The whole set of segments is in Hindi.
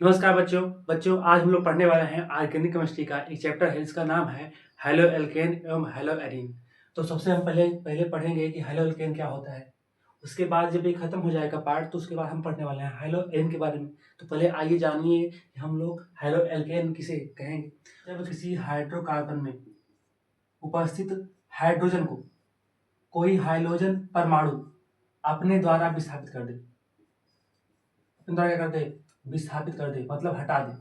नमस्कार बच्चों। आज हम लोग पढ़ने वाले हैं ऑर्गेनिक केमिस्ट्री का एक चैप्टर है जिसका नाम है हेलो एल्केन एवं हेलो एरीन। तो सबसे हम पहले पहले पढ़ेंगे कि हेलो एल्केन क्या होता है। उसके बाद जब ये खत्म हो जाएगा पार्ट तो उसके बाद हम पढ़ने वाले हैं हेलो एरीन के बारे में। तो पहले आइए जानिए कि हम लोग हेलो एल्केन किसे कहेंगे। जब किसी हाइड्रोकार्बन में उपस्थित हाइड्रोजन को कोई हाइड्रोजन परमाणु अपने द्वारा विस्थापित कर दे, अपने द्वारा क्या कर दे, विस्थापित कर दे मतलब हटा दे,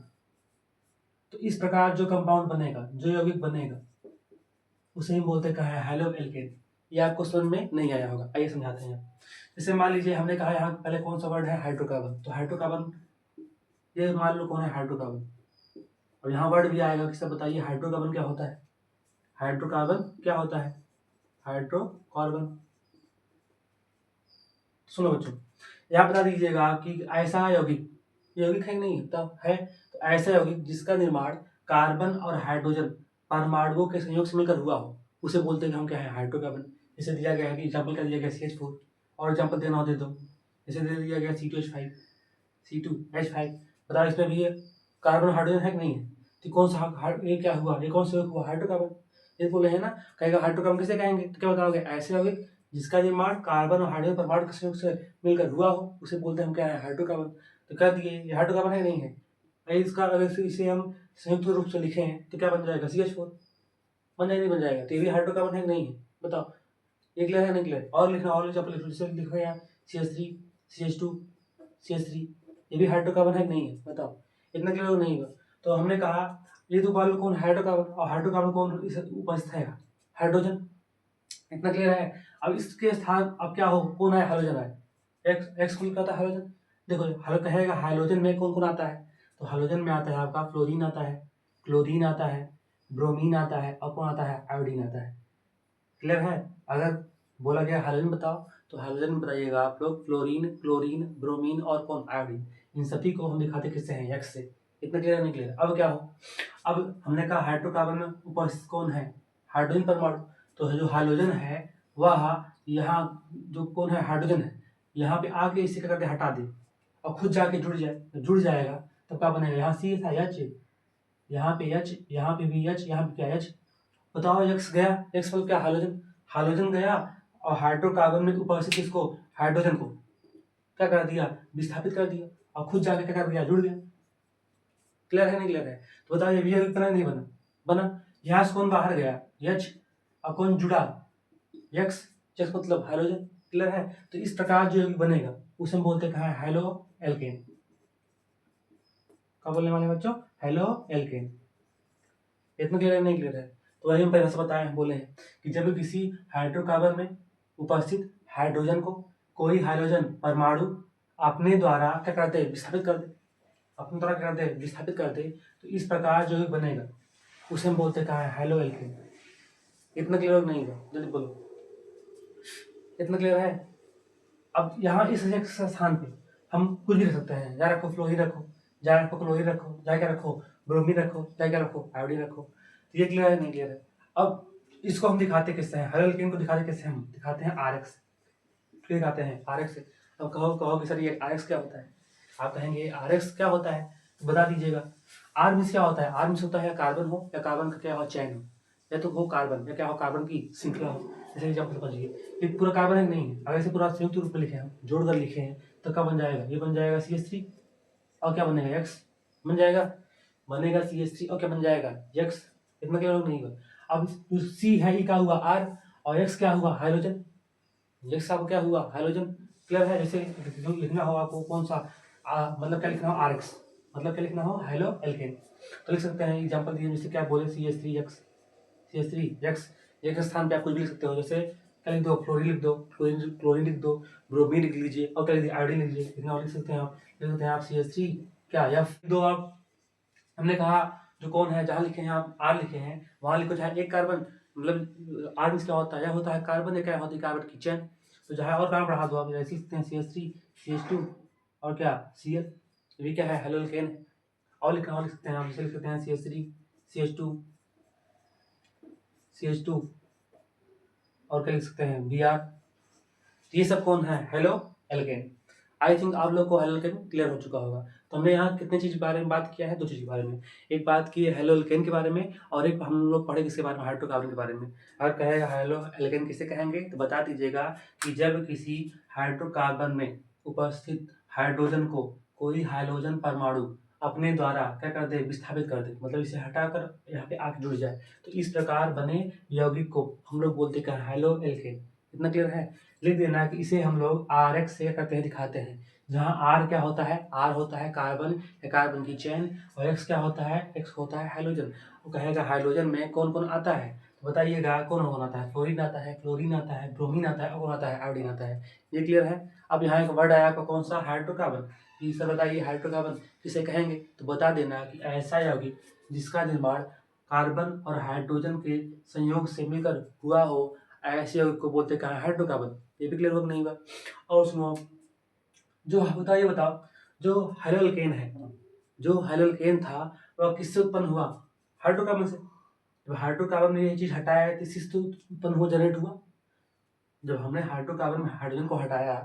तो इस प्रकार जो कंपाउंड बनेगा, जो यौगिक बनेगा, उसे हम बोलते हैं हेलो एल्केन। ये आपको समझ में नहीं आया होगा, आइए समझाते हैं। जैसे मान लीजिए हमने कहा यहाँ पहले कौन सा वर्ड है, हाइड्रोकार्बन। तो हाइड्रोकार्बन, ये मान लो कौन है, हाइड्रोकार्बन। और यहाँ वर्ड भी आएगा कि सब बताइए हाइड्रोकार्बन क्या होता है। हाइड्रोकार्बन क्या होता है, हाइड्रोकार्बन। सुनो बच्चों, यहाँ बता दीजिएगा कि ऐसा यौगिक, यौगिक है नहीं तब है, तो ऐसा यौगिक जिसका निर्माण कार्बन और हाइड्रोजन परमाणुओं के संयोग से मिलकर हुआ हो, उसे बोलते हैं कि हम क्या है, हाइड्रोकार्बन। जैसे दिया गया है कि एग्जाम्पल का दिया गया CH4, और एग्जाम्पल देना हो दे दो। जैसे दे दिया गया C2H5, C2H5, बताओ इसमें भी ये कार्बन हाइड्रोजन है कि नहीं है। तो कौन सा ये क्या हुआ, ये कौन सा हुआ, हाइड्रोकार्बन। ये बोले है ना, कहेगा हाइड्रोकार्बन किसे कहेंगे, तो क्या बताओगे, ऐसे यौगिक जिसका निर्माण कार्बन और हाइड्रोजन परमाणु के संयोग से मिलकर हुआ हो, उसे बोलते हैं हम क्या है, हाइड्रोकार्बन। तो कह दिए ये हाइड्रोकार्बन है नहीं है। इसका अगर इसे हम संयुक्त रूप से लिखें तो क्या बन जाएगा, CH4 बन जाएगा, नहीं बन जाएगा। तो ये भी हाइड्रोकार्बन है कि नहीं है, बताओ। ये क्लियर है नहीं क्लियर, और लिखना, और लिखो यहाँ CH3, CH2, CH3, ये भी हाइड्रोकार्बन है कि नहीं है, बताओ। इतना क्लियर नहीं हुआ। तो हमने कहा ये तो मान लो कौन, हाइड्रोकार्बन, और हाइड्रोकार्बन कौन उपस्थित है, हाइड्रोजन। इतना क्लियर है। अब इसके स्थान अब क्या हो, कौन है, हाइड्रोजन है। एक्स कौन कहता है, हाइड्रोजन। देखो हल कहेगा हाइड्रोजन में कौन कौन आता है, तो हाइड्रोजन में आता है आपका फ्लोरीन आता है, क्लोरीन आता है, ब्रोमीन आता है, और कौन आता है, आयोडीन आता है। क्लियर है। अगर बोला गया हाइड्रोजन बताओ, तो हाइड्रोजन में बताइएगा आप लोग फ्लोरीन, क्लोरीन, ब्रोमीन और कौन, आयोडीन। इन सभी को हम दिखाते किससे हैं, एक्स से। इतना क्लियर नहीं क्लियर। अब क्या हो, अब हमने कहा हाइड्रोकार्बन में उपस्थित कौन है, हाइड्रोजन परमाणु। तो जो हाइड्रोजन है वह यहाँ जो कौन है, हाइड्रोजन है, यहाँ पे आके इसे क्या करते, हटा दे और खुद जाके जुड़ जाए। तो जुड़ जाएगा तो क्या बनेगा, यहाँ सी था H, यहाँ पे H, यहाँ पे भी H, यहाँ पे क्या H। बताओ एक्स गया, एक्स मतलब क्या, हाइड्रोजन। हाइड्रोजन गया और हाइड्रोकार्बन में उपस्थित इसको, हाइड्रोजन को क्या कर दिया, विस्थापित कर दिया, और खुद जाके क्या कर दिया, जुड़ गया। क्लियर है नहीं क्लियर है। तो बताओ ये भी इतना नहीं बना, बना यहाँ से कौन बाहर गया, H, और कौन जुड़ा, एक्स, एक्स मतलब हाइड्रोजन। क्लियर है। तो इस प्रकार जो बनेगा उसे हम बोलते हैं हेलो एल्केन। क्या बोलने वाले बच्चों, हेलो एल्केन। इतना क्लियर नहीं क्लियर है। तो वही हम पहले से बताए, बोले हैं कि जब किसी हाइड्रोकार्बन में उपस्थित हाइड्रोजन को कोई हाइड्रोजन परमाणु अपने द्वारा क्या करते हैं, विस्थापित कर दे, अपने द्वारा क्या करते हैं, विस्थापित कर दे, तो इस प्रकार जो भी बनेगा उसे हम बोलते हैं हेलो एल्केन। इतना क्लियर नहीं हुआ, जल्दी बोलो। इतना क्लियर है। अब यहाँ इस स्थान पे हम कुछ भी रख सकते हैं, या रखो फ्लोरीन रखो, या रखो क्लोरीन रखो, या क्या रखो, ब्रोमीन रखो, या क्या रखो, आयोडीन रखो। तो ये क्लियर है नहीं क्लियर है। अब इसको हम दिखाते किससे हैं, हेलोल्केन को दिखाते किससे, हम दिखाते हैं RX। क्यों दिखाते हैं, RX से। अब कहो कहो कि सर ये RX क्या होता है, आप कहेंगे RX क्या होता है, तो बता दीजिएगा। R मीन्स क्या होता है, R मीन्स होता है कार्बन हो, या कार्बन का क्या हो, चैन हो, या तो हो कार्बन, या क्या हो, कार्बन की श्रृंखला हो। जैसे एग्जाम्पल समझिए, ये पूरा कार्बन है कि नहीं है, अगर इसे पूरा संयुक्त रूप में लिखे हैं, जोड़कर लिखे हैं, तो क्या बन जाएगा, ये बन जाएगा CH3, और क्या बनेगा, X बन जाएगा, बनेगा CH3, और क्या बन जाएगा, X। इतना क्लियर नहीं होगा। अब C है, E का हुआ R, और X क्या हुआ, हाइड्रोजन। X आपको क्या हुआ, हाइड्रोजन। क्लियर है। जैसे लिखना हो आपको कौन सा, मतलब क्या लिखना हो, RX, मतलब क्या लिखना हो, हेलो एल्केन। तो लिख सकते हैं एग्जाम्पल दिए, जैसे क्या बोले, CH3X, CH3X। एक स्थान पे आप कुछ भी लिख सकते हो, जैसे क्या लिख दो, फ्लोरीन लिख दो, क्लोरीन क्लोरीन लिख दो, ब्रोमीन लिख लीजिए, और क्या लिख दिए, आयोडीन लिख लीजिए। इतना और लिख सकते हैं आप, लिख सकते हैं आप CH3 क्या, F दो आप। हमने कहा जो कौन है, जहाँ लिखे हैं आप R लिखे हैं, वहाँ लिखो चाहे एक कार्बन, मतलब R मीन्स क्या होता है, यह होता है कार्बन, या क्या होती है, कार्बन की चैन। तो जहाँ और कार्बन बढ़ा दो आप, जैसे लिखते हैं CH3, CH2, और क्या Cl। ये क्या है, हेलो एल्केन है। और लिखना, और लिख सकते हैं आप, जैसे लिख सकते हैं CH3, CH2, CH2, और क्या लिख सकते हैं Br। ये सब कौन है, हेलो एल्केन। आई थिंक आप लोग को हेलो एल्केन क्लियर हो चुका होगा। तो हमने यहाँ कितनी चीज़ के बारे में बात किया है, 2 चीज़ के बारे में। एक बात की है हेलो एल्केन के बारे में और एक हम लोग पढ़े किसके बारे में, हाइड्रोकार्बन के बारे में। अगर कहेगा हेलो एल्केन किसे कहेंगे तो बता दीजिएगा कि जब किसी हाइड्रोकार्बन में उपस्थित हाइड्रोजन को कोई हाइड्रोजन परमाणु अपने द्वारा क्या कर दे, विस्थापित कर दे, मतलब इसे हटाकर यहाँ पे आके जुड़ जाए, तो इस प्रकार बने यौगिक को हम लोग बोलते हैं हेलो एल्केन। इतना क्लियर है। लिख देना कि इसे हम लोग RX से करते हैं, दिखाते हैं। जहाँ R क्या होता है, R होता है कार्बन या कार्बन की चेन, और X क्या होता है, X होता है हाइड्रोजन। वो कहेगा हाइड्रोजन में कौन कौन आता है, तो बताइएगा कौन कौन आता है। फ्लोरीन आता है, क्लोरीन आता है, ब्रोमीन आता है, और कौन आता है, आयोडीन आता है। ये क्लियर है। अब यहाँ एक वर्ड आया आपका कौन सा, हाइड्रोकार्बन। ये सर बताइए हाइड्रोकार्बन किसे कहेंगे, तो बता देना कि ऐसा यौगिक जिसका निर्माण कार्बन और हाइड्रोजन के संयोग से मिलकर हुआ हो, ऐसे यौगिक को बोलते हैं हाइड्रोकार्बन। ये भी क्लियर हो कि नहीं हुआ। और सुनो, जो बताओ, ये बताओ, जो हेलोल्केन है, जो हेलोल्केन था वह किससे उत्पन्न हुआ, हाइड्रोकार्बन से। जब हाइड्रोकार्बन ने ये चीज हटाया है तो किससे उत्पन्न हुआ, जनरेट हुआ। जब हमने हाइड्रोकार्बन में हाइड्रोजन को हटाया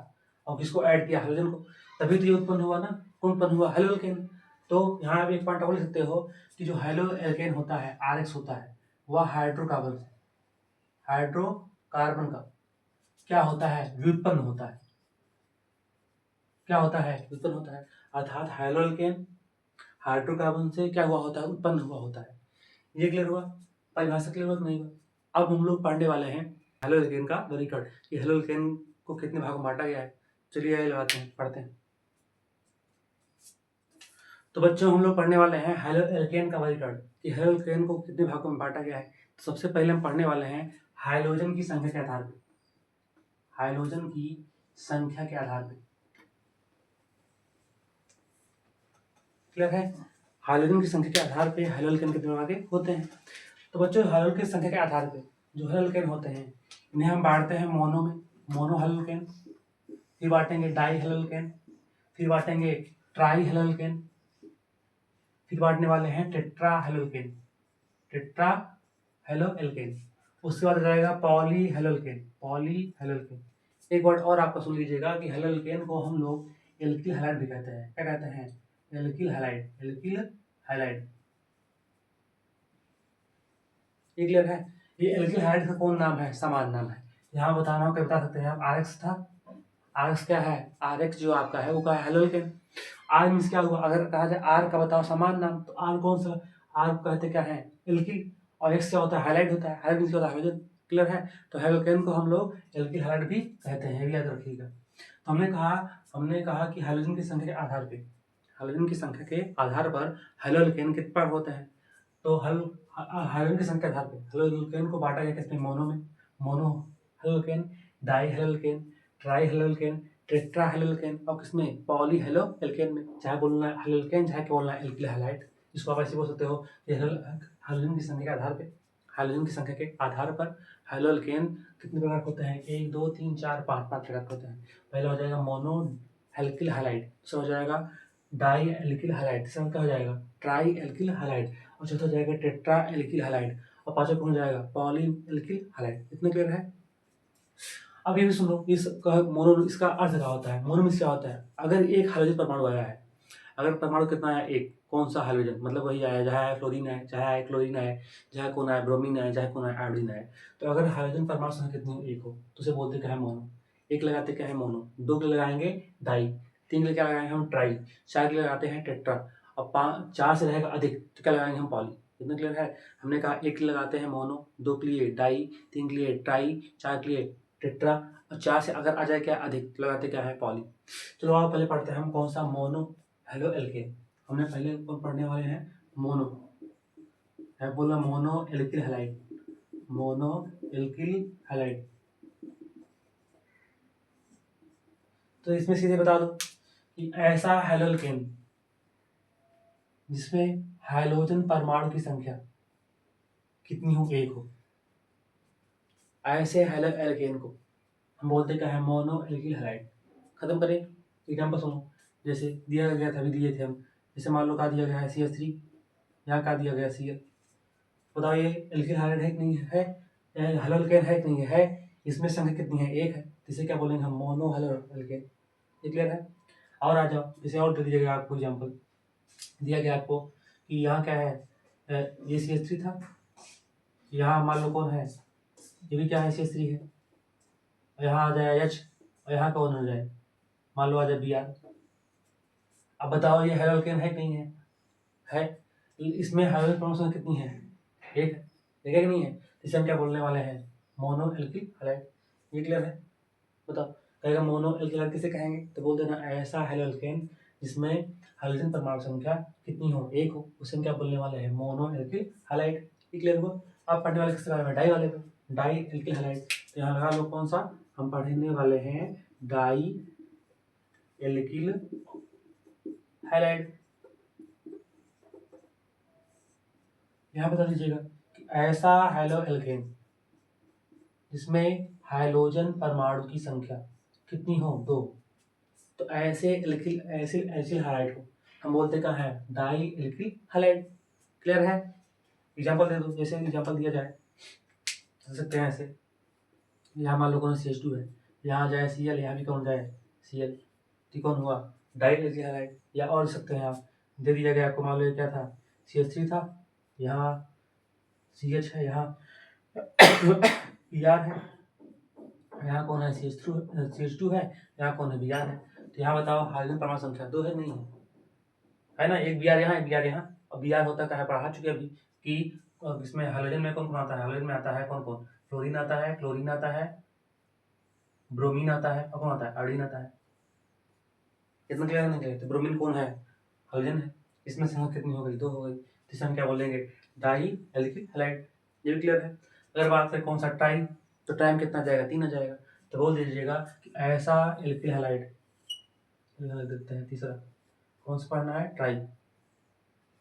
और किसको ऐड किया, हाइड्रोजन को, तभी तो ये उत्पन्न हुआ ना। कौन उत्पन्न हुआ, हेलोल्केन। तो यहाँ आप एक पॉइंट और लिख सकते हो कि जो हेलोल्केन होता है, RX होता है, वह हाइड्रोकार्बन से, हाइड्रोकार्बन का क्या होता है, व्युत्पन्न होता है। क्या होता है, व्युत्पन्न होता है। अर्थात हेलोल्केन हाइड्रोकार्बन से क्या हुआ होता है, उत्पन्न हुआ होता है। ये क्लियर हुआ, परिभाषा क्लियर हुआ कि नहीं हुआ। अब हम लोग पढ़ने वाले हैं हेलोल्केन का वर्गीकरण, कि हेलोल्केन को कितने भागों में बांटा गया है। चलिए ये लगाते हैं, पढ़ते हैं। तो बच्चों हम लोग पढ़ने वाले हैं हेलोल्केन का वर्गीकरण, कि हेलोल्केन को कितने भागों में बांटा गया है। तो सबसे पहले हम पढ़ने वाले हैं हाइड्रोजन की संख्या के आधार पर, हाइड्रोजन की संख्या के आधार पर। क्लियर है। हाइड्रोजन की संख्या के आधार पे हेलोल्केन कितने प्रकार के होते हैं। तो बच्चों हाइड्रोजन की संख्या के आधार पे जो हेलोल्केन होते हैं, इन्हें हम बांटते हैं मोनो में, मोनो हेलोल्केन, फिर बांटेंगे डाई हेलोल्केन, फिर बांटेंगे ट्राई हेलोल्केन, फिर बांटने वाले हैं टेट्रा हेलोल्केन, टेट्रा हेलोल्केन। उसके बाद आ जाएगा पॉली हेलोल्केन, पॉली हेलोल्केन। एक वर्ड और आपका सुन लीजिएगा कि हेलोल्केन को हम लोग एल्किल हैलाइड भी कहते हैं। क्या कहते हैं, एल्किल हैलाइड, एल्किल हैलाइड। ये क्लियर है। ये एल्किल हैलाइड का कौन नाम है, समान नाम है। यहाँ बताना हो क्या बता सकते हैं आप, RX था, RX क्या है, RX जो आपका है वो क्या है, हेलोल्केन। R मीन्स क्या हुआ, अगर कहा जाए R का बताओ समान नाम, तो R कौन सा, R कहते क्या है, एल्किल। और X क्या होता है, हाइलाइट होता है, हाइलाइट मीन्स क्या होता है, हाइड्रोजन। क्लियर है। तो हेलोल्केन को हम लोग एल्किल हैलाइड भी कहते हैं, ये भी याद रखिएगा। तो हमने कहा कि हाइड्रोजन की संख्या के आधार पे, हाइड्रोजन की संख्या के आधार पर हेलोल्केन कितने बार होते हैं। तो हाइड्रोजन की संख्या के आधार पे हेलोल्केन को बांटा गया किसमें, मोनो में, mono haloalkane, di haloalkane, tri haloalkane, tetra haloalkane, और किसमें, पॉली हेलोल्केन में। चाहे बोलना है हेलोल्केन, चाहे बोलना है एल्किल हैलाइड। इसको आप ऐसे बोल सकते हो कि हाइड्रोजन की संख्या के आधार पे, हाइड्रोजन की संख्या के आधार पर हेलोल्केन कितने प्रकार के होते हैं, 1 2 3 4 5 प्रकार के होते हैं। पहला हो जाएगा मोनो एल्किल हैलाइड, दूसरा हो जाएगा डाई एल्किल हैलाइड, तीसरा क्या हो जाएगा, ट्राई एल्किल हैलाइड, और चौथा हो जाएगा टेट्रा एल्किल हैलाइड, और पांचवा कौन हो जाएगा, पॉली एल्किल हैलाइड। इतने क्लियर है। अब ये भी सुनो, इसका मोनो, इसका अर्थ क्या होता है, मोनो मीन्स क्या होता है, अगर एक हाइड्रोजन परमाणु आया है, अगर परमाणु कितना है, एक, कौन सा हाइड्रोजन, मतलब वही आया, चाहे फ्लोरीन है, चाहे क्लोरीन है, चाहे कौन है ब्रोमीन है, चाहे कौन है आयोडीन है। तो अगर हाइड्रोजन परमाणु संख्या कितनी हो, एक हो, तो उसे बोलते क्या है, मोनो। एक लगाते क्या है, मोनो। दो के लगाएंगे डाई, तीन के क्या लगाएंगे हम, ट्राई, चार के लगाते हैं टेट्रा, और पाँच, चार से रहेगा अधिक तो क्या लगाएंगे हम, पॉली। इतना क्लियर है। हमने कहा एक के लगाते हैं मोनो, दो के लिए डाई, तीन के लिए ट्राई, चार के लिए टेट्रा, और चार से अगर आ जाए क्या अधिक तो लगाते क्या है, पॉली। चलो आप पहले पढ़ते हैं हम कौन सा, मोनो हेलोल्केन। हमने पहले पढ़ने वाले हैं मोनो, है बोला mono alkyl halide, mono alkyl halide. तो इसमें सीधे बता दो कि ऐसा हेलोल्केन जिसमें हाइड्रोजन परमाणु की संख्या कितनी हो, एक हो, ऐसे हेलोल्केन को हम बोलते क्या है, मोनो एल्किल हैलाइड। खत्म करें। एग्जाम्पल सुनो, जैसे दिया गया था, अभी दिए थे हम, जैसे मान लो क्या दिया गया है, CH3, यहाँ क्या दिया गया, Cl। बताओ ये एल्किल हैलाइड है कि नहीं है, हेलोल्केन है कि नहीं है, इसमें संख्या कितनी है, एक है, इसे क्या बोलेंगे हम, मोनो हेलोल्केन। ये क्लियर है। और आ जाओ, जैसे और दे दीजिएगा आपको एग्जाम्पल दिया गया आपको कि यहाँ क्या है, ये CH3 था, यहाँ मान लो कौन है, ये भी क्या है, CH3 है, और यहाँ आ जाए H, और यहाँ कौन हो जाए, मान लो आ जाए Br। अब बताओ ये हेलोकेन है नहीं है? इसमें हाइड्रोजन परमाणु संख्या कितनी है, एक है कि नहीं है? इसे हम क्या बोलने वाले हैं, मोनो एल्किल हैलाइड। ये क्लियर है? बताओ, कहेगा मोनो एल्किल हैलाइड किसे कहेंगे, तो बोल देना ऐसा हेलोकेन जिसमें हाइड्रोजन परमाणु संख्या कितनी हो, एक हो, उसे हम क्या बोलने वाले हैं, मोनो एल्किल हैलाइड। ये क्लियर हुआ? आप पढ़ने वाले किसके बारे में, डाई वाले पे, डाई एल्किल हैलाइड। तो यहाँ लगा लो कौन सा, हम पढ़ने वाले हैं डाई एल्किल हैलाइड। यहाँ बता दीजिएगा कि ऐसा हैलो एल्केन जिसमें हाइड्रोजन परमाणु की संख्या कितनी हो, 2, तो ऐसे एल्किल एसिल एसिल हैलाइड को हम बोलते क्या है, डाई एल्किल हैलाइड। क्लियर है? एग्जांपल दे दो, जैसे एग्जांपल दिया जाए दे सकते हैं ऐसे, यहाँ मान लो कौन CH2 है, यहाँ जाए Cl, यहाँ भी कौन जाए Cl, ठीक कौन हुआ, डाई एल्किल हैलाइड। या और दे सकते हैं आप, दे दिया गया आपको, मान लो ये क्या था, CH3 था, यहाँ CH है, यहाँ Br है, यहाँ कौन है, CH2 है, यहाँ कौन है, Br है। तो यहाँ बताओ हाइड्रोजन परमाणु संख्या 2 है नहीं है ना, एक Br यहाँ, एक Br यहाँ, और Br होता क्या है, पढ़ा चुके अभी कि इसमें हाइड्रोजन में कौन कौन आता है, हाइड्रोजन में आता है कौन कौन, फ्लोरीन आता है, क्लोरीन आता है, ब्रोमीन आता है, और कौन आता है, आयोडीन आता है। कितना क्लियर नहीं क्लियर? तो ब्रोमीन कौन है, हाइड्रोजन है, इसमें संख्या कितनी हो गई, 2 हो गई, तो इसे हम क्या बोलेंगे, डाई एल्किल हैलाइड। ये भी क्लियर है? अगर बात करें कौन सा ट्राई, तो टाइम कितना जाएगा, 3 आ जाएगा, तो बोल दीजिएगा कि ऐसा एल्किल हैलाइड, देखते हैं तीसरा कौन सा पढ़ना है, ट्राई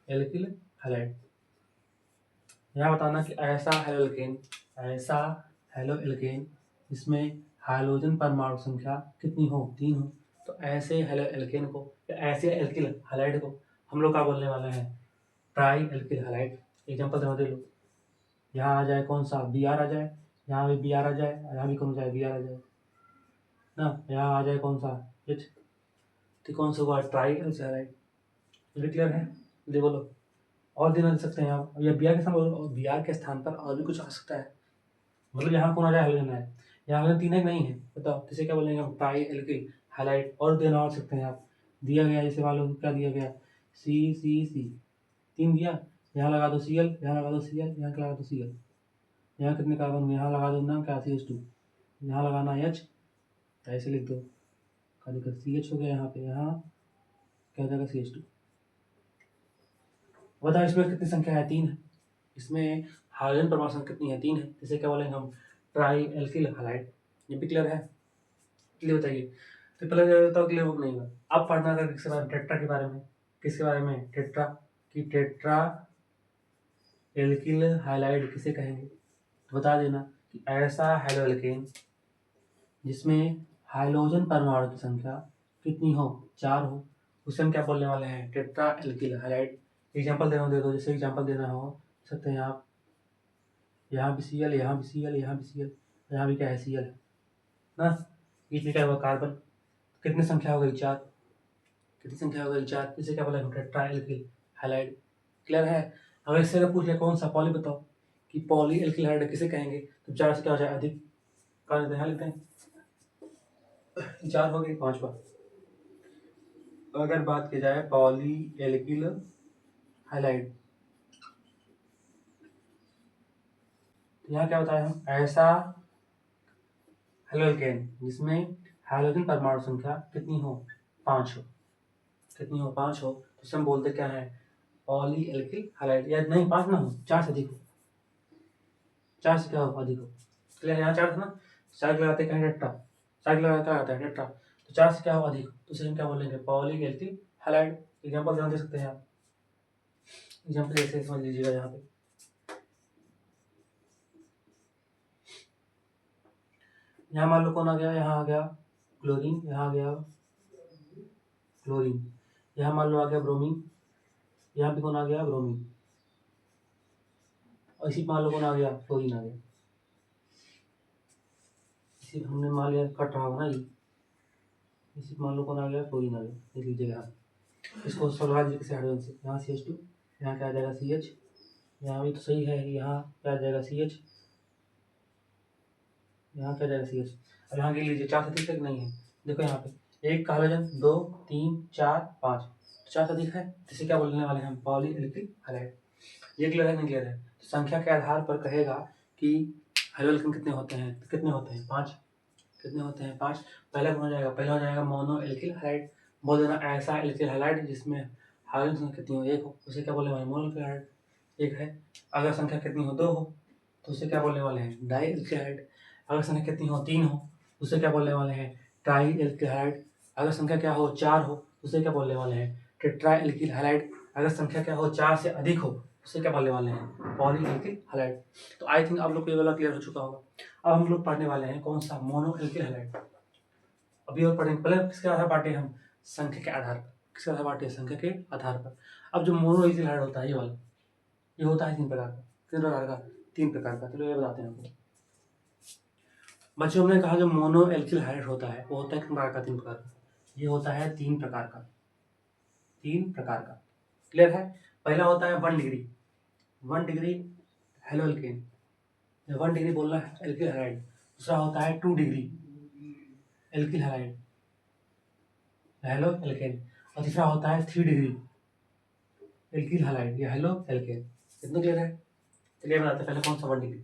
एल्किल हैलाइड। यहाँ बताना कि ऐसा हेलो एल्केन, ऐसा हेलो एल्केन जिसमें हाइड्रोजन परमाणु संख्या कितनी हो, 3 हो, तो ऐसे हेलो एल्केन को या ऐसे एल्किल हैलाइड को हम लोग क्या बोलने वाले हैं, ट्राई एल्किल हैलाइड। एग्जाम्पल दे लो, यहाँ आ जाए कौन सा, Br आ जाए, यहाँ भी Br आ जाए, यहाँ भी कौन जाए, Br आ जाए ना, यहाँ आ जाए कौन सा H, तो कौन सा हुआ, ट्राई एल्किल हैलाइड। ये क्लियर है? ये बोलो, और दिन दे सकते हैं आप, या Br के स्थान पर और भी कुछ आ सकता है, मतलब यहाँ कौन आ जाए, हाइड्रोजन है, यहाँ हाइड्रोजन 3 है कि नहीं है, बताओ, इसे क्या बोलेंगे हम, ट्राई एल्किल हैलाइड। और देना और सकते हैं आप, दिया गया जैसे मान लो क्या दिया गया, C 3 दिया, यहाँ लगा दो Cl, यहाँ लगा दो Cl, यहाँ लगा दो Cl, यहाँ कितने कार्बन हुए, यहाँ लगा दो ना क्या, CH2, यहाँ लगाना H, ऐसे लिख दो, क्या दिक्कत, CH हो गया यहाँ पे, यहाँ क्या हो जाएगा CH2। बताओ इसमें कितनी संख्या है, 3 है, इसमें हाइड्रोजन परमाणु संख्या कितनी है, 3 है, इसे क्या बोलेंगे हम, ट्राई एल्किल हैलाइड। ये भी क्लियर है? क्लियर बताइए, तो पहले ये बताओ क्लियर हो कि नहीं हुआ। अब पढ़ना था किसके बारे में, टेट्रा के बारे में। किसके बारे में, टेट्रा, कि टेट्रा एल्किल हाइलाइड किसे कहेंगे, तो बता देना कि ऐसा हेलो एल्केन जिसमें हाइड्रोजन परमाणु की संख्या कितनी हो, 4 हो, उसे हम क्या बोलने वाले हैं, टेट्रा एल्किल हाइलाइड। एग्जाम्पल देना दे दो, जैसे एग्जाम्पल देना हो सकते हैं आप, यहाँ भी Cl, यहाँ भी Cl, यहाँ भी Cl, यहाँ भी क्या है, Cl है ना, बीच में क्या हुआ, कार्बन, कितनी संख्या हो गई, 4, कितनी संख्या हो गई, 4, इसे क्या बोला, टेट्रा एल्किल हैलाइड। क्लियर है? अब इससे अगर पूछ लिया कौन सा, पॉली बताओ, कि पॉली एल्किल हैलाइड किसे कहेंगे, तो 4 से क्या हो जाए, अधिक, कर देते हैं, लिखते हैं, 4 हो गई, 5वां। अगर बात की जाए पॉली एल्किल हैलाइड, तो यहाँ क्या होता है, हम ऐसा हेलो एल्केन जिसमें हाइड्रोजन परमाणु संख्या कितनी हो, 5 हो, कितनी हो, 5 हो, तो इसे हम बोलते क्या है, पॉली एल्किल हैलाइड। या नहीं 5 ना हो, 4 से अधिक हो, 4 से क्या हो, अधिक हो। क्लियर? यहाँ 4 था ना, 4 लगाते क्या है, टेट्रा, 4 लगा क्या आता है, टेट्रा, तो 4 से क्या हो, अधिक, तो इसे हम क्या बोलेंगे, पॉली एल्किल हैलाइड। एग्जाम्पल ध्यान दे सकते हैं आप, एग्जाम्पल जैसे समझ लीजिएगा, यहाँ पे यहाँ मान लो कौन आ गया, यहाँ आ गया क्लोरीन, यहाँ आ गया क्लोरीन, यहाँ मान लो आ गया ब्रोमीन, यहाँ भी कौन आ गया, ब्रोमीन, और इसी मान लो कौन आ गया, फ्लोरीन आ गया, इसी हमने मान लिया कट रहा होगा ना ये, इसी मान लो कौन आ गया, क्लोरीन आ गया, देख लीजिएगा यहाँ इसको सोलवा दीजिए किसी हाइड्रोजन से। यहाँ CH2, यहाँ क्या आ जाएगा CH, यहाँ भी तो सही है, यहाँ क्या आ जाएगा CH, यहाँ क्या आ जाएगा CH। अब यहाँ गिन लीजिए 4 से अधिक तक नहीं है, देखो यहाँ पे एक का हाइड्रोजन 2 3 4 5, 4 से अधिक है, इसे क्या बोलने वाले हैं हम, पॉलीएल्किल हैलाइड। ये क्लियर है नहीं क्लियर है? तो संख्या के आधार पर कहेगा कि हाइड्रोजन कितने होते हैं, कितने होते हैं 5, कितने होते हैं 5। पहला कौन हो जाएगा, पहला हो जाएगा मोनोएल्किल हैलाइड। बोल देना ऐसा एल्किल हैलाइड जिसमें हाइड्रोजन संख्या कितनी हो, 1 हो, उसे क्या बोलने वाले हैं, मोनोएल्किल हैलाइड। एक है। अगर संख्या कितनी हो, 2 हो, तो उसे क्या बोलने वाले हैं, डाई एल्किल हैलाइड। अगर संख्या कितनी हो, 3 हो, उसे क्या बोलने वाले हैं, ट्राई एल्किल हैलाइड। अगर संख्या क्या हो, 4 हो, उसे क्या बोलने वाले हैं, टेट्रा एल्किल हैलाइड। अगर संख्या क्या हो, 4 से अधिक हो, उसे क्या बोलने वाले हैं, पॉलीएल्किल हैलाइड। तो आई थिंक आप लोग को ये वाला क्लियर हो चुका होगा। अब हम लोग पढ़ने वाले हैं कौन सा, मोनोएल्किल हैलाइड। अभी और पढ़ेंगे, पहले किसके आधार बांटे हम, संख्या के आधार पर। किसके आधार बांटे, संख्या के आधार पर। अब जो मोनोएल्किल हैलाइड होता है ये वाला, ये होता है 3 प्रकार का। कितने प्रकार का, 3 प्रकार का। चलो ये बताते हैं आपको। बच्चों हमने कहा जो मोनोएल्किल हैलाइड होता है वो होता है कितने प्रकार का, 3 प्रकार का। ये होता है 3 प्रकार का, 3 प्रकार का। क्लियर है? पहला होता है 1 डिग्री, 1 डिग्री हेलोएल्केन, 1 डिग्री बोलना है एल्किल हैलाइड। दूसरा होता है 2 डिग्री एल्किल हैलाइड, हेलोएल्केन। और तीसरा होता है 3 डिग्री एल्किल हैलाइड या हेलोएल्केन। कितना क्लियर है? चलिए बताते हैं पहले कौन सा 1 डिग्री।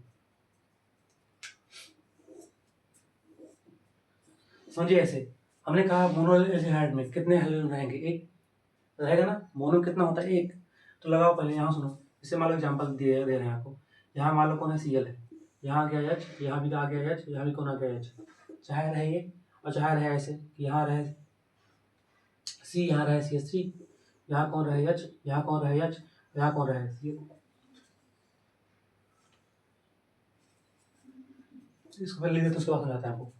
समझिए ऐसे, हमने कहा मोनोएल्किल हैलाइड में कितने हाइड्रोजन रहेंगे, 1 रहेगा ना। मोनो कितना होता है, 1। तो लगाओ पहले, यहाँ सुनो। जैसे मान लो एग्जाम्पल दे रहे हैं आपको, यहाँ मान लो कौन है, Cl है, यहाँ आ गया H, यहाँ भी आ गया H, यहाँ भी कौन आ गया H। चाहे रहे ये और चाहे रहे ऐसे कि यहाँ रहे C, यहाँ रहे CH3, यहाँ कौन रहे H, यहाँ कौन रहे H, यहाँ कौन रहे Cl। इसको पहले लिख देते, उसके बाद समझाते हैं आपको।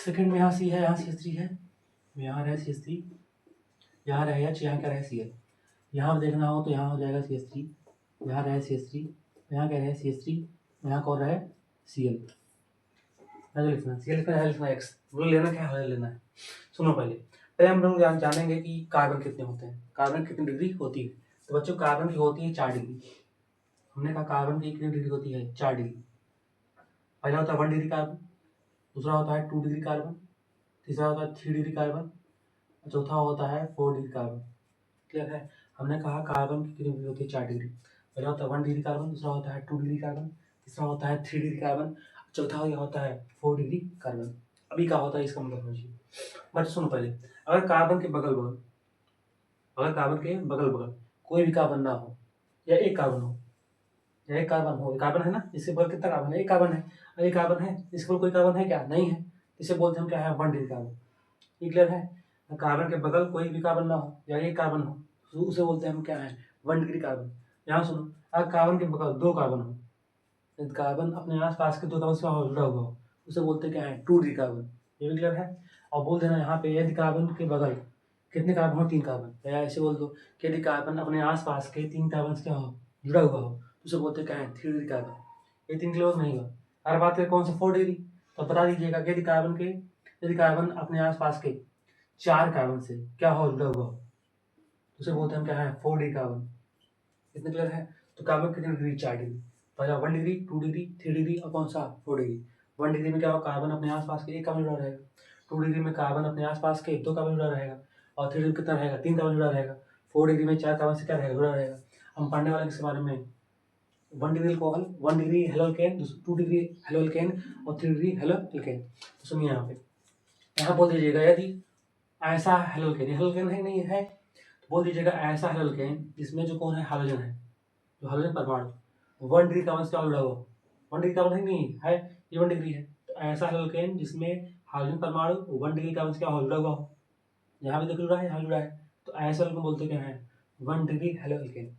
सेकंड में यहाँ C है, यहाँ CH3 है, यहाँ रहे CH3, यहाँ रहे H, यहाँ क्या रहे Cl। यहाँ देखना हो तो यहाँ हो जाएगा CH3, यहाँ रहे CH3, यहाँ क्या रहे CH3, यहाँ कौन रहे Cl। लिखना Cl का लिखना X, बोलो लेना क्या है, लेना है। सुनो पहले हम लोग जानेंगे कि कार्बन कितने होते हैं, कार्बन कितनी डिग्री होती है। तो बच्चों कार्बन की होती है 4 डिग्री। हमने कहा कार्बन की कितनी डिग्री होती है, 4 डिग्री। पहला होता है 1 डिग्री कार्बन, दूसरा होता है 2 डिग्री कार्बन, तीसरा होता है 3 डिग्री कार्बन, चौथा होता है 4 डिग्री कार्बन। क्लियर है? हमने कहा कार्बन की कितनी डिग्री होती है, 4 डिग्री। पहला होता है 1 डिग्री कार्बन, दूसरा होता है 2 डिग्री कार्बन, तीसरा होता है 3 डिग्री कार्बन, चौथा होता है 4 डिग्री कार्बन। अभी क्या होता है इसका मतलब समझिए। बट सुनो पहले, अगर कार्बन के बगल बगल, अगर कार्बन के बगल बगल कोई भी कार्बन ना हो, या एक कार्बन हो, या एक कार्बन हो, कार्बन है ना, इसके बगल कितना कार्बन है, एक कार्बन है, और एक कार्बन है, इसके बगल कोई कार्बन है क्या, नहीं है, इसे बोलते हम क्या है, 1 डिग्री कार्बन। ये क्लियर है? कार्बन के बगल कोई भी कार्बन ना हो या एक कार्बन हो, तो उसे बोलते हैं हम क्या है, 1 डिग्री कार्बन। यहाँ सुनो, अगर कार्बन के बगल 2 कार्बन हो, यदि कार्बन अपने आसपास के 2 कार्बन से जुड़ा हुआ हो, उसे बोलते क्या है, 2 डिग्री कार्बन। ये भी क्लियर है? और बोल देना यहाँ पे, यदि कार्बन के बगल कितने कार्बन हो, 3 कार्बन, या ऐसे बोल दो कि यदि कार्बन अपने आसपास के 3 कार्बन से क्या हो, जुड़ा हुआ हो, तो उसे बोलते क्या है, 3 डिग्री कार्बन। ये 3 क्लियर नहीं हुआ। अगर बात करें कौन सा 4 डिग्री, तो बता दीजिएगा कि यदि कार्बन अपने आसपास के 4 कार्बन से क्या हो, जुड़ा हुआ हो, उसे बोलते हैं क्या है, 4 डिग्री कार्बन। कितने क्लियर है? तो कार्बन कितनी डिग्री, 4 डिग्री। पहला 1 डिग्री, 2 डिग्री, 3 डिग्री, और कौन सा, 4 डिग्री। 1 डिग्री में क्या होगा, कार्बन अपने आसपास के 1 कार्बन जुड़ा रहेगा, 2 डिग्री में कार्बन अपने आसपास के 2 कार्बन जुड़ा रहेगा, और 3 डिग्री कितना रहेगा, 3 कार्बन जुड़ा रहेगा, 4 डिग्री में 4 कार्बन से क्या रहेगा, जुड़ा रहेगा। हम पढ़ने वाले इसके बारे में, 1 degree alcohol, 1 degree haloalkane, 2 degree haloalkane, और 3 डिग्री हेलोएल्केन। तो सुनिए यहाँ पे, यहाँ बोल दीजिएगा यदि ऐसा हेलोएल्केन, हेलोएल्केन है नहीं है, तो बोल दीजिएगा ऐसा हेलोएल्केन जिसमें जो कौन है, हाइड्रोजन है, जो हाइड्रोजन परमाणु 1 डिग्री कार्बन से क्या जुड़ा हुआ, 1 डिग्री कार्बन है नहीं है, ये 1 डिग्री है। तो ऐसा हेलोएल्केन जिसमें हाइड्रोजन परमाणु 1 डिग्री कार्बन से क्या जुड़ा हुआ हो, यहाँ भी देख जुड़ा है, यहाँ जुड़ा है, तो ऐसा हेलोएल्केन बोलते क्या है, 1 डिग्री हेलोएल्केन।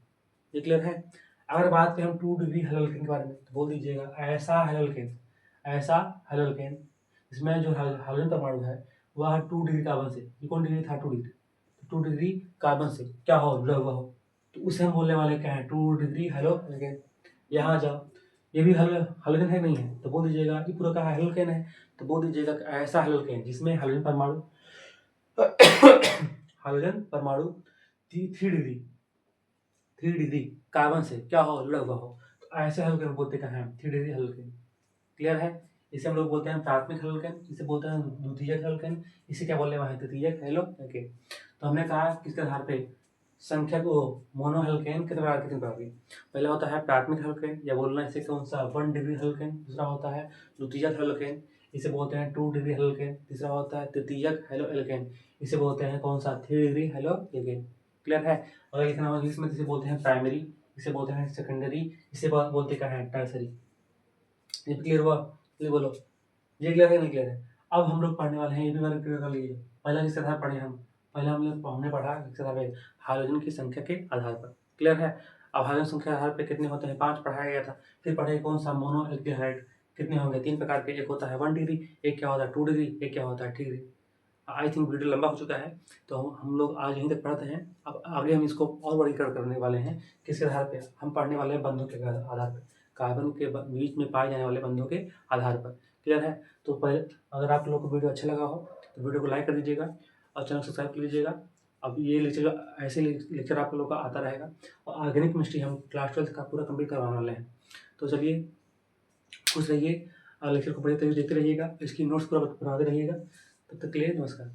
ये क्लियर है? अगर बात करें हम 2 डिग्री हेलोएल्केन के बारे में, तो बोल दीजिएगा ऐसा हेलोएल्केन, ऐसा हेलोएल्केन इसमें जो हाइड्रोजन परमाणु है वह 2 डिग्री कार्बन से, ये कौन डिग्री था, 2 डिग्री, तो 2 डिग्री कार्बन से क्या हो, जुड़ा हुआ हो, तो उसे हम बोलने वाले क्या है, 2 डिग्री हेलोएल्केन। यहाँ जाओ, ये भी हलोजन है नहीं है, तो बोल दीजिएगा ये पूरा का हेलोकेन है, तो बोल दीजिएगा कि ऐसा हेलोकेन जिसमें हाइड्रोजन परमाणु हाइड्रोजन परमाणु 3 डिग्री कार्बन से क्या हो, जुड़ा हुआ हो, तो ऐसे हेलोकेन बोलते हैं 3 डिग्री हेलोकेन। क्लियर है? इसे हम लोग बोलते हैं प्राथमिक हेलोकेन, इसे बोलते हैं द्वितीयक हेलोकेन, इसे क्या बोलने वाले हैं, तृतीयक हेलोकेन। तो हमने कहा किसके आधार पे, संख्या को, मोनो हेलोकेन कितने प्रकार कितने प्रकार की। पहला होता है प्राथमिक हेलोकेन, या बोलना इसे कौन सा 1 डिग्री हेलोकेन। दूसरा होता है द्वितीयक हेलोकेन, इसे बोलते हैं 2 डिग्री हेलोकेन। तीसरा होता है तृतीयक हेलोकेन, इसे बोलते हैं कौन सा 3 डिग्री हेलोकेन। क्लियर है? अगर लिखना हो इंग्लिश में, इसे बोलते हैं प्राइमरी, इसे बोलते हैं सेकेंडरी, इसे बोलते क्या है, टर्सरी। ये क्लियर हुआ? ये बोलो, ये क्लियर है नहीं क्लियर है? अब हम लोग पढ़ने वाले हैं, ये भी मैंने क्लियर कर लीजिए। पहला किसके आधार पढ़े हम, पहले हमने पढ़ा किसके आधार पे, हाइड्रोजन की संख्या के आधार पर। क्लियर है? अब हाइड्रोजन संख्या के आधार पे कितने होते हैं, 5 पढ़ाया गया था। फिर पढ़े कौन सा, मोनो एल्डिहाइड कितने होंगे, 3 प्रकार के, एक होता है 1 डिग्री, एक क्या होता है 2 डिग्री, एक क्या होता है 3 डिग्री। आई थिंक वीडियो लंबा हो चुका है, तो हम लोग आज यहीं तक पढ़ते हैं। अब आगे हम इसको और बड़ी करने वाले हैं, किसके आधार पे, हम पढ़ने वाले हैं बंधों के आधार पर, कार्बन के बीच में पाए जाने वाले बंधों के आधार पर। क्लियर है? तो पहले, अगर आप लोग को वीडियो अच्छा लगा हो तो वीडियो को लाइक कर दीजिएगा और चैनल सब्सक्राइब कर लीजिएगा। अब ये लेक्चर, ऐसे लेक्चर आप लोगों का आता रहेगा। और ऑर्गेनिक केमिस्ट्री हम क्लास 12 का पूरा कंप्लीट करवाने वाले हैं। तो चलिए, खुश रहिए और लेक्चर को बड़े तरीके से देखते रहिएगा, इसकी नोट्स पूरा बनाते रहिएगा। तब तक के लिए नमस्कार।